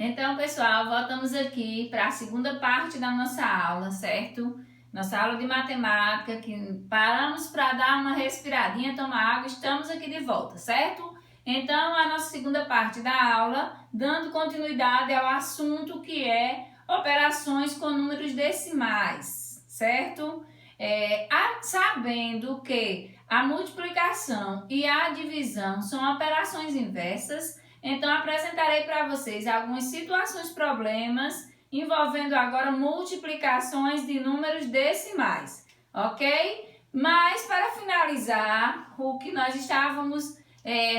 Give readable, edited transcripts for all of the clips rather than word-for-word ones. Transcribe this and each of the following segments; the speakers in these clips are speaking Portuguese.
Então, pessoal, voltamos aqui para a segunda parte da nossa aula, certo? Nossa aula de matemática, que paramos para dar uma respiradinha, tomar água, estamos aqui de volta, certo? Então, a nossa segunda parte da aula, dando continuidade ao assunto que é operações com números decimais, certo? Sabendo que a multiplicação e a divisão são operações inversas, então apresentarei para vocês algumas situações, problemas envolvendo agora multiplicações de números decimais, ok? Mas para finalizar o que nós estávamos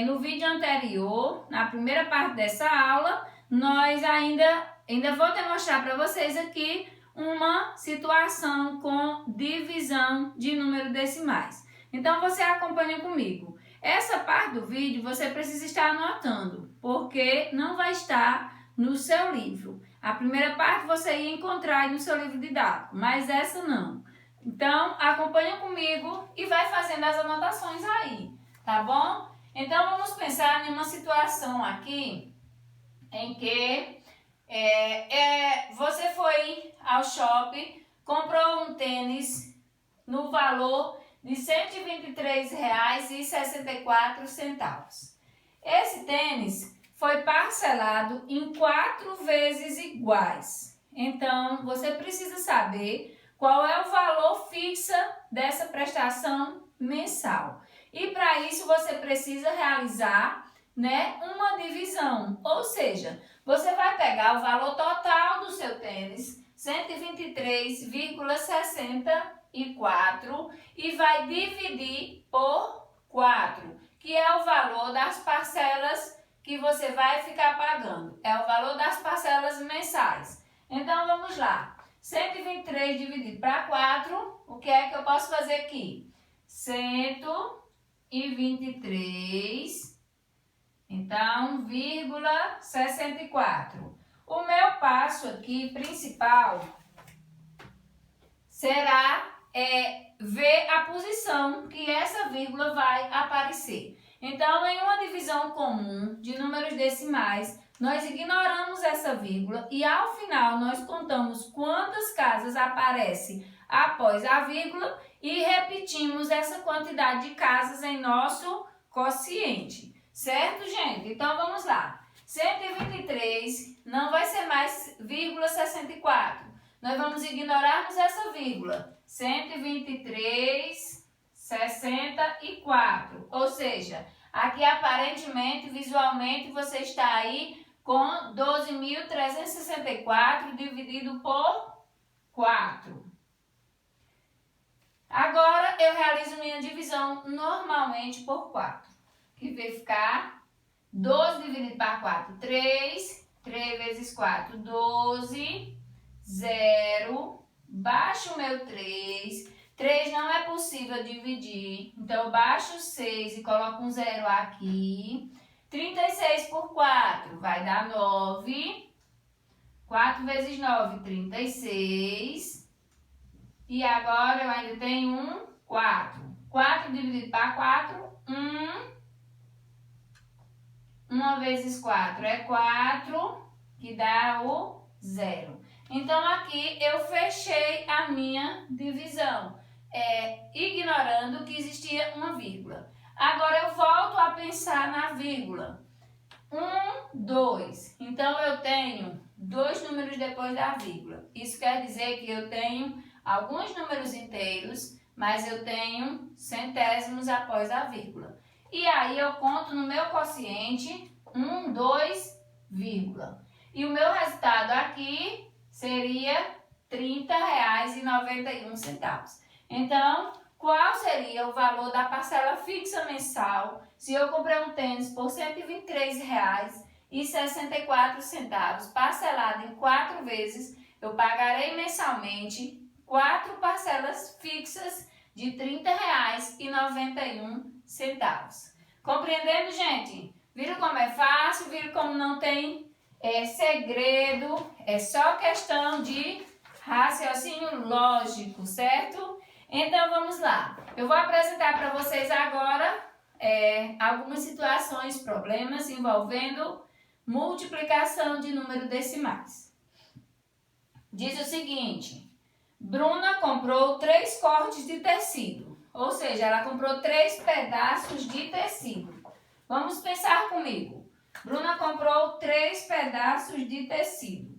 no vídeo anterior, na primeira parte dessa aula, nós ainda vou demonstrar para vocês aqui uma situação com divisão de números decimais. Então você acompanha comigo. Essa parte do vídeo você precisa estar anotando, porque não vai estar no seu livro. A primeira parte você ia encontrar aí no seu livro didático, mas essa não. Então acompanha comigo e vai fazendo as anotações aí, tá bom? Então vamos pensar em uma situação aqui em que você foi ao shopping, comprou um tênis no valor de R$ 123,64. Esse tênis foi parcelado em 4 vezes iguais. Então, você precisa saber qual é o valor fixo dessa prestação mensal. E para isso, você precisa realizar, uma divisão. Ou seja, você vai pegar o valor total do seu tênis, 123,64, e vai dividir por 4, que é o valor das parcelas que você vai ficar pagando. É o valor das parcelas mensais. Então, vamos lá. 123 dividido para 4, o que é que eu posso fazer aqui? 123, então, 64. O meu passo aqui principal será ver a posição que essa vírgula vai aparecer. Então, em uma divisão comum de números decimais, nós ignoramos essa vírgula e ao final nós contamos quantas casas aparecem após a vírgula e repetimos essa quantidade de casas em nosso quociente. Certo, gente? Então, vamos lá. 123 não vai ser mais vírgula 64. Nós vamos ignorarmos essa vírgula. 123,64. Ou seja, aqui aparentemente, visualmente, você está aí com 12.364 dividido por 4. Agora, eu realizo minha divisão normalmente por 4. Que vai ficar 12 dividido por 4, 3. 3 vezes 4, 12. 0. Baixo o meu 3. 3 não é possível dividir. Então, eu baixo 6 e coloco um 0 aqui. 36 por 4 vai dar 9. 4 vezes 9, 36. E agora eu ainda tenho um 4. 4 dividido por 4, 1. 1 vezes 4 é 4, que dá o 0. Então, aqui eu fechei a minha divisão, ignorando que existia uma vírgula. Agora, eu volto a pensar na vírgula. 1, 2. Então, eu tenho 2 números depois da vírgula. Isso quer dizer que eu tenho alguns números inteiros, mas eu tenho centésimos após a vírgula. E aí, eu conto no meu quociente 1, 2, vírgula. E o meu resultado aqui seria R$ 30,91. Então, qual seria o valor da parcela fixa mensal se eu comprei um tênis por R$ 123,64, parcelado em 4 vezes? Eu pagarei mensalmente 4 parcelas fixas de R$ 30,91. Compreendendo, gente? Viram como é fácil? Viram como não tem segredo? É só questão de raciocínio lógico, certo? Então, vamos lá. Eu vou apresentar para vocês agora algumas situações, problemas envolvendo multiplicação de número decimais. Diz o seguinte: Bruna comprou 3 cortes de tecido, ou seja, ela comprou 3 pedaços de tecido. Vamos pensar comigo. Bruna comprou 3 pedaços de tecido.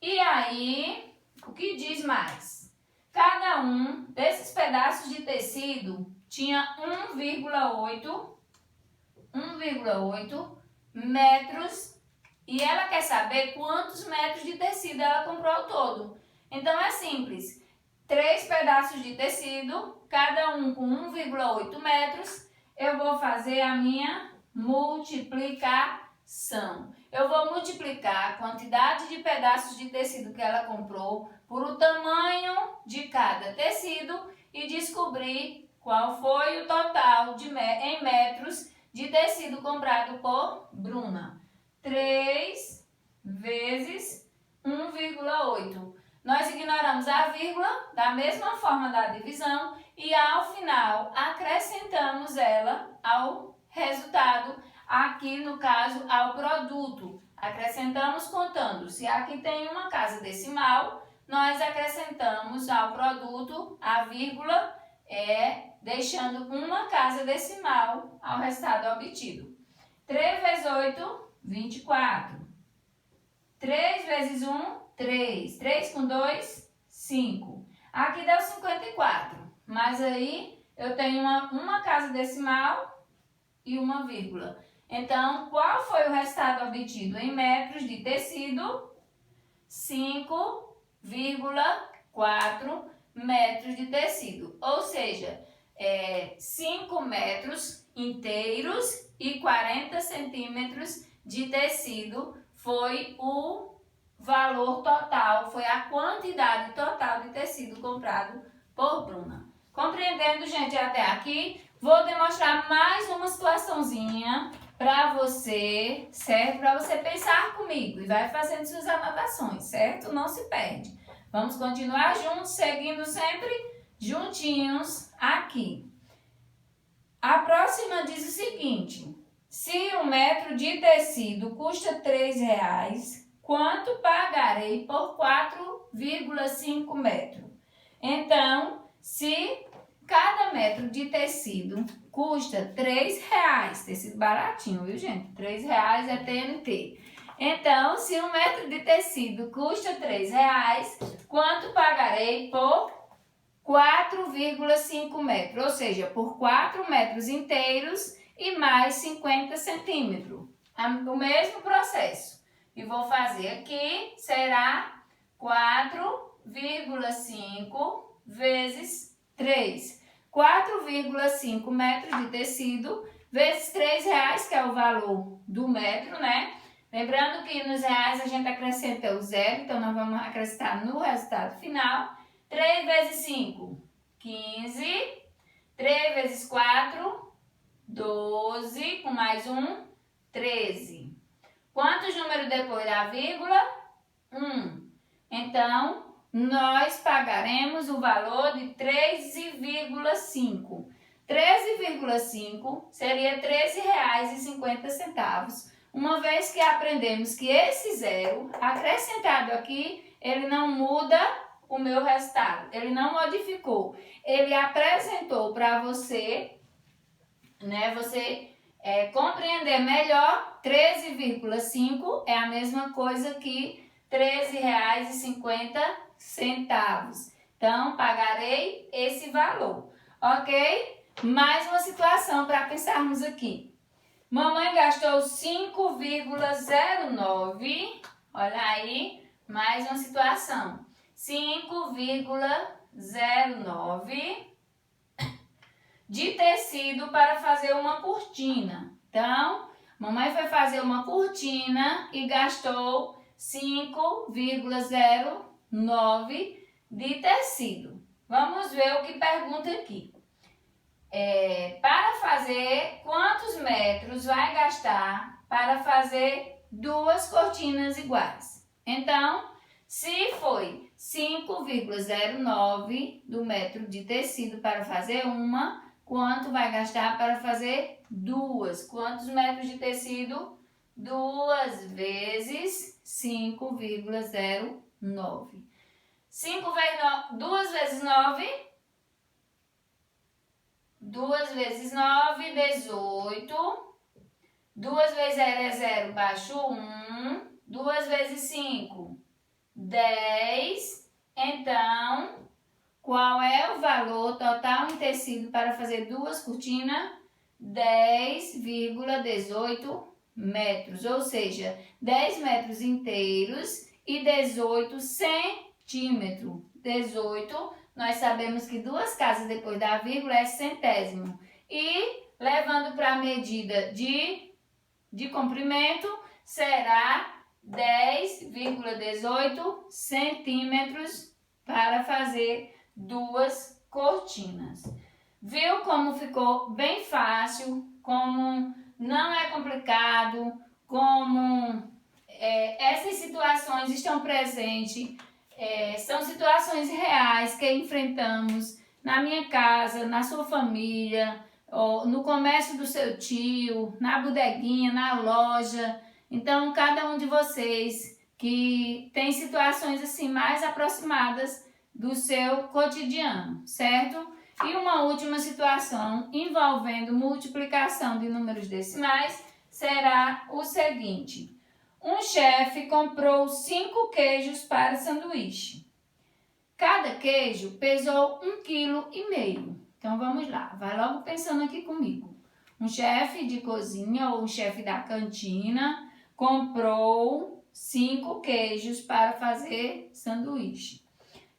E aí, o que diz mais? Cada um desses pedaços de tecido tinha 1,8 metros e ela quer saber quantos metros de tecido ela comprou ao todo. Então é simples, 3 pedaços de tecido, cada um com 1,8 metros, eu vou fazer a minha multiplicação. Eu vou multiplicar a quantidade de pedaços de tecido que ela comprou por o tamanho de cada tecido e descobrir qual foi o total em metros de tecido comprado por Bruna. 3 vezes 1,8. Nós ignoramos a vírgula da mesma forma da divisão e ao final acrescentamos ela ao resultado, aqui no caso ao produto. Acrescentamos contando. Se aqui tem uma casa decimal, nós acrescentamos ao produto a vírgula, deixando uma casa decimal ao resultado obtido. 3 vezes 8, 24. 3 vezes 1, 3. 3 com 2, 5. Aqui deu 54. Mas aí eu tenho uma casa decimal e uma vírgula. Então, qual foi o resultado obtido em metros de tecido? 5,4 metros de tecido. Ou seja, 5 metros inteiros e 40 centímetros de tecido foi o valor total, foi a quantidade total de tecido comprado por Bruna. Compreendendo, gente, até aqui, vou demonstrar mais uma situaçãozinha para você, certo? Para você pensar comigo e vai fazendo suas anotações, certo? Não se perde. Vamos continuar juntos, seguindo sempre juntinhos aqui. A próxima diz o seguinte: se 1 metro de tecido custa R$3, quanto pagarei por 4,5 metros? Então, se cada metro de tecido custa R$3, tecido baratinho, viu, gente? R$3 é TNT. Então, se 1 metro de tecido custa R$3, quanto pagarei por 4,5 metros? Ou seja, por 4 metros inteiros e mais 50 centímetros. O mesmo processo. E vou fazer aqui, será 4,5 vezes 3. 4,5 metros de tecido vezes R$3, que é o valor do metro, né? Lembrando que nos reais a gente acrescenta o zero, então nós vamos acrescentar no resultado final. 3 vezes 5, 15. 3 vezes 4, 12. Com mais 1, 13. Quantos números depois da vírgula? 1. Então, nós pagaremos o valor de 13,5. 13,5 seria R$13,50, uma vez que aprendemos que esse zero acrescentado aqui, ele não muda o meu resultado, ele não modificou, ele apresentou para você, né, compreender melhor. 13,5 é a mesma coisa que R$13,50. Então, pagarei esse valor, ok? Mais uma situação para pensarmos aqui. Mamãe gastou 5,09. Olha aí, mais uma situação. 5,09 de tecido para fazer uma cortina. Então, mamãe foi fazer uma cortina e gastou 5,09 de tecido. Vamos ver o que pergunta aqui. Para fazer, quantos metros vai gastar para fazer 2 cortinas iguais? Então, se foi 5,09 do metro de tecido para fazer uma, quanto vai gastar para fazer 2? Quantos metros de tecido? 2 vezes 5,09. 2 vezes 9, 2 vezes 9, 18. 2 vezes 0 é 0, baixo 1. 2 vezes 5, 10. Então, qual é o valor total em tecido para fazer 2 cortinas? 10,18 metros, ou seja, 10 metros inteiros e 18 centímetros. 18, nós sabemos que 2 casas depois da vírgula é centésimo. E levando para a medida de comprimento, será 10,18 centímetros para fazer 2 cortinas. Viu como ficou bem fácil, como não é complicado, como essas situações estão presentes, são situações reais que enfrentamos na minha casa, na sua família, no comércio do seu tio, na bodeguinha, na loja. Então, cada um de vocês que tem situações assim mais aproximadas do seu cotidiano, certo? E uma última situação envolvendo multiplicação de números decimais será o seguinte. Um chefe comprou 5 queijos para sanduíche. Cada queijo pesou 1,5 kg. Então, vamos lá. Vai logo pensando aqui comigo. Um chefe de cozinha ou um chefe da cantina comprou 5 queijos para fazer sanduíche.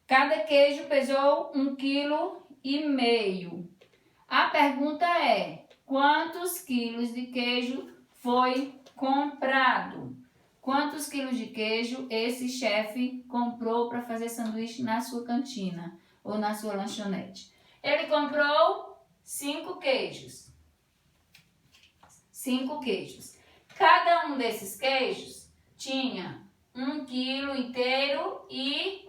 Cada queijo pesou 1,5 kg. A pergunta é, quantos quilos de queijo foi comprado? Quantos quilos de queijo esse chefe comprou para fazer sanduíche na sua cantina ou na sua lanchonete? Ele comprou 5 queijos. 5 queijos. Cada um desses queijos tinha 1 quilo inteiro e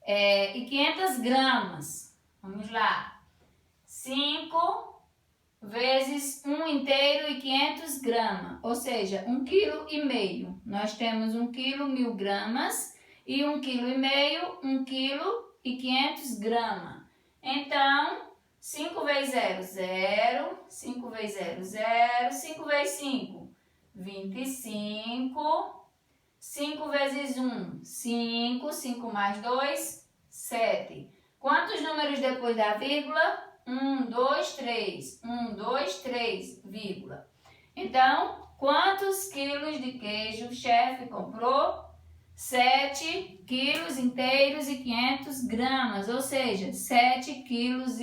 500 gramas. Vamos lá. 5 vezes 1 inteiro e 500 gramas, ou seja, 1,5 kg. Nós temos 1 kg 1.000 gramas e 1,5 kg 1 kg e 500 gramas. Então, 5 vezes 0, 0. 5 vezes 0, 0. 5 vezes 5, 25. 5 vezes 1, 5. 5 mais 2, 7. Quantos números depois da vírgula? 1, 2, 3. 1, 2, 3, vírgula. Então, quantos quilos de queijo o chefe comprou? 7 quilos inteiros e 500 gramas, ou seja, 7,5 quilos.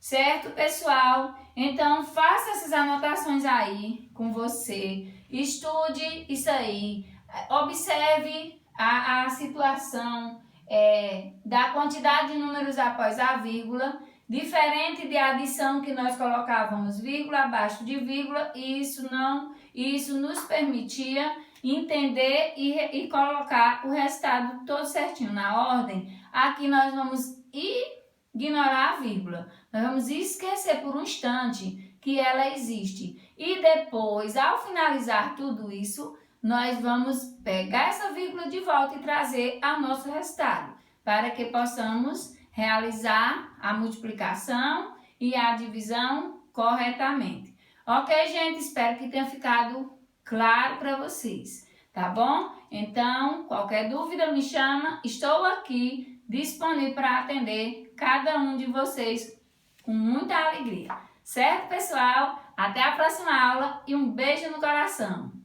Certo, pessoal? Então, faça essas anotações aí com você. Estude isso aí. Observe a situação da quantidade de números após a vírgula, diferente de adição que nós colocávamos vírgula abaixo de vírgula, e isso nos permitia entender e colocar o resultado todo certinho na ordem. Aqui nós vamos ignorar a vírgula, nós vamos esquecer por um instante que ela existe, e depois, ao finalizar tudo isso, nós vamos pegar essa vírgula de volta e trazer ao nosso resultado, para que possamos realizar a multiplicação e a divisão corretamente. Ok, gente? Espero que tenha ficado claro para vocês, tá bom? Então, qualquer dúvida me chama, estou aqui disponível para atender cada um de vocês com muita alegria. Certo, pessoal? Até a próxima aula e um beijo no coração!